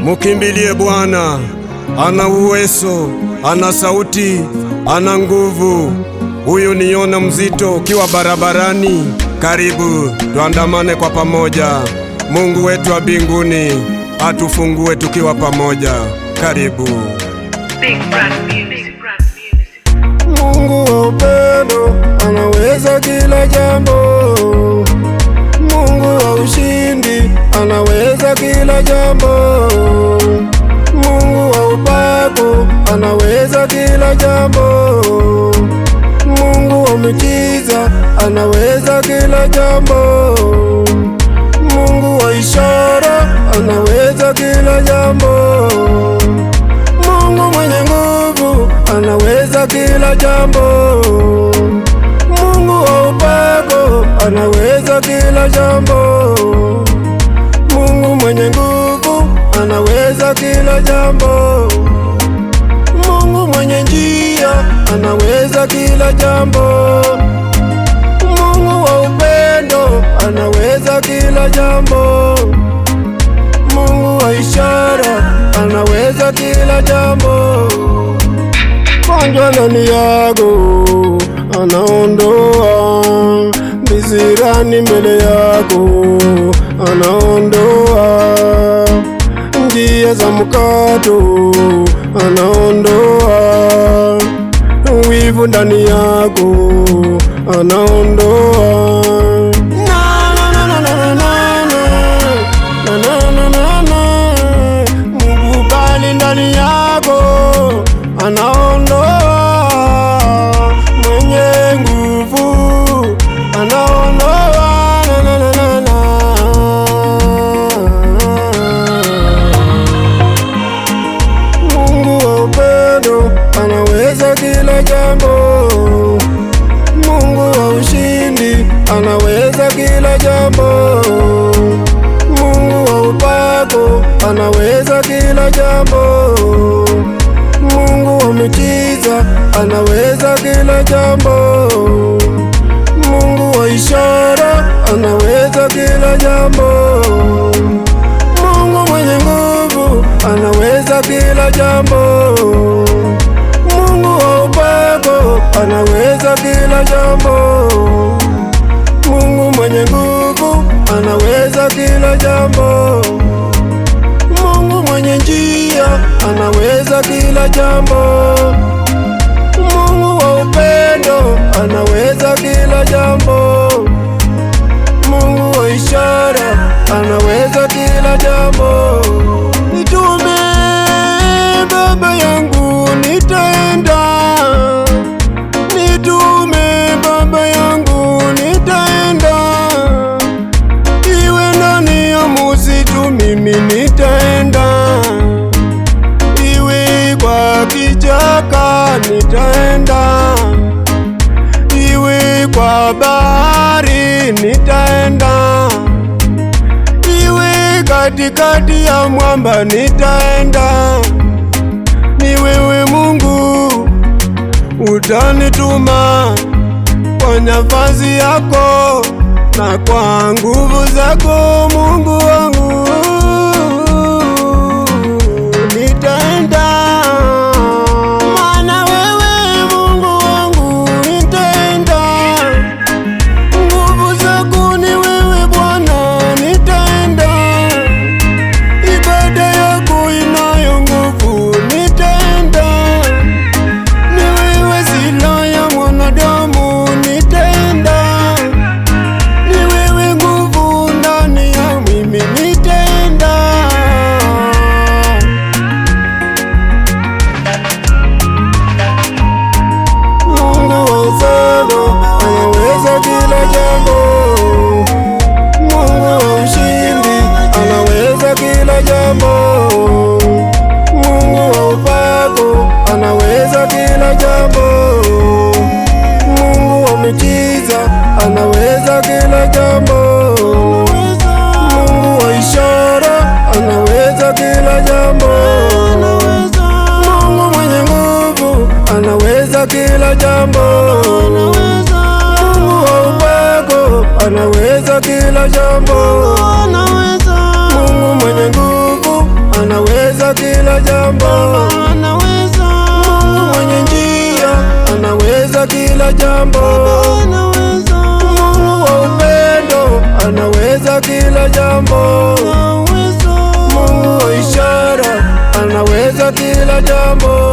Mukimbilie Bwana, ana uwezo, ana sauti, ana nguvu. Huyu ni Yona mzito ukiwa barabarani. Karibu tuandamane kwa pamoja. Mungu wetu wa mbinguni atufungue tukiwa pamoja. Karibu. Mungu wa upendo anaweza kila jambo. Mungu wa ushindi anaweza kila jambo. Mungu wa upako anaweza kila jambo. Mungu wa miujiza anaweza kila jambo. Mungu wa ishara anaweza kila jambo. Mungu mwenye nguvu anaweza kila jambo. Mungu wa upako anaweza kila jambo. Mungu mwenye nguvu anaweza kila jambo. Mungu mwenye njia anaweza kila jambo. Mungu wa upendo anaweza kila jambo. Mungu wa ishara anaweza kila jambo. Gonjwa ndani yako anaondoa, visirani mbele yako anaondoa, njia za mkato anaondoa, wivu ndani yako anaondoa. Mkubali ndani yako anaondoa, mwenye nguvu anaondoa. Mungu wa upendo anaweza kila jambo. Mungu wa ushindi anaweza kila jambo. Mungu wa upako anaweza kila jambo. Mungu wa miujiza anaweza kila jambo. Mungu wa ishara anaweza kila jambo. Mungu mwenye nguvu anaweza kila jambo. Mungu wa upako anaweza kila jambo. Mungu mwenye nguvu anaweza kila jambo. Mungu mwenye njia anaweza kila jambo. Mungu wa upendo anaweza kila jambo. Mungu wa ishara anaweza kila jambo. Nitume Baba yangu nitaenda. Nitume Baba yangu nitaenda. Iwe ndani ya msitu mimi nitaenda. Iwe kwa kichaka nitaenda. Iwe kwa bahari nitaenda. Iwe katikati ya mwamba nitaenda. Ni wewe Mungu utanituma kwa nafasi yako na kwa nguvu zako. Mungu wangu nitaenda, maana wewe Mungu wangu nitaenda. Nguvu zako ni wewe Bwana, nitaenda. Ibada yako inayo nguvu, nitaenda. Ni wewe silaha ya mwanadamu, nitaenda. Ni wewe nguvu ndani ya mimi. anaweza kila jambo.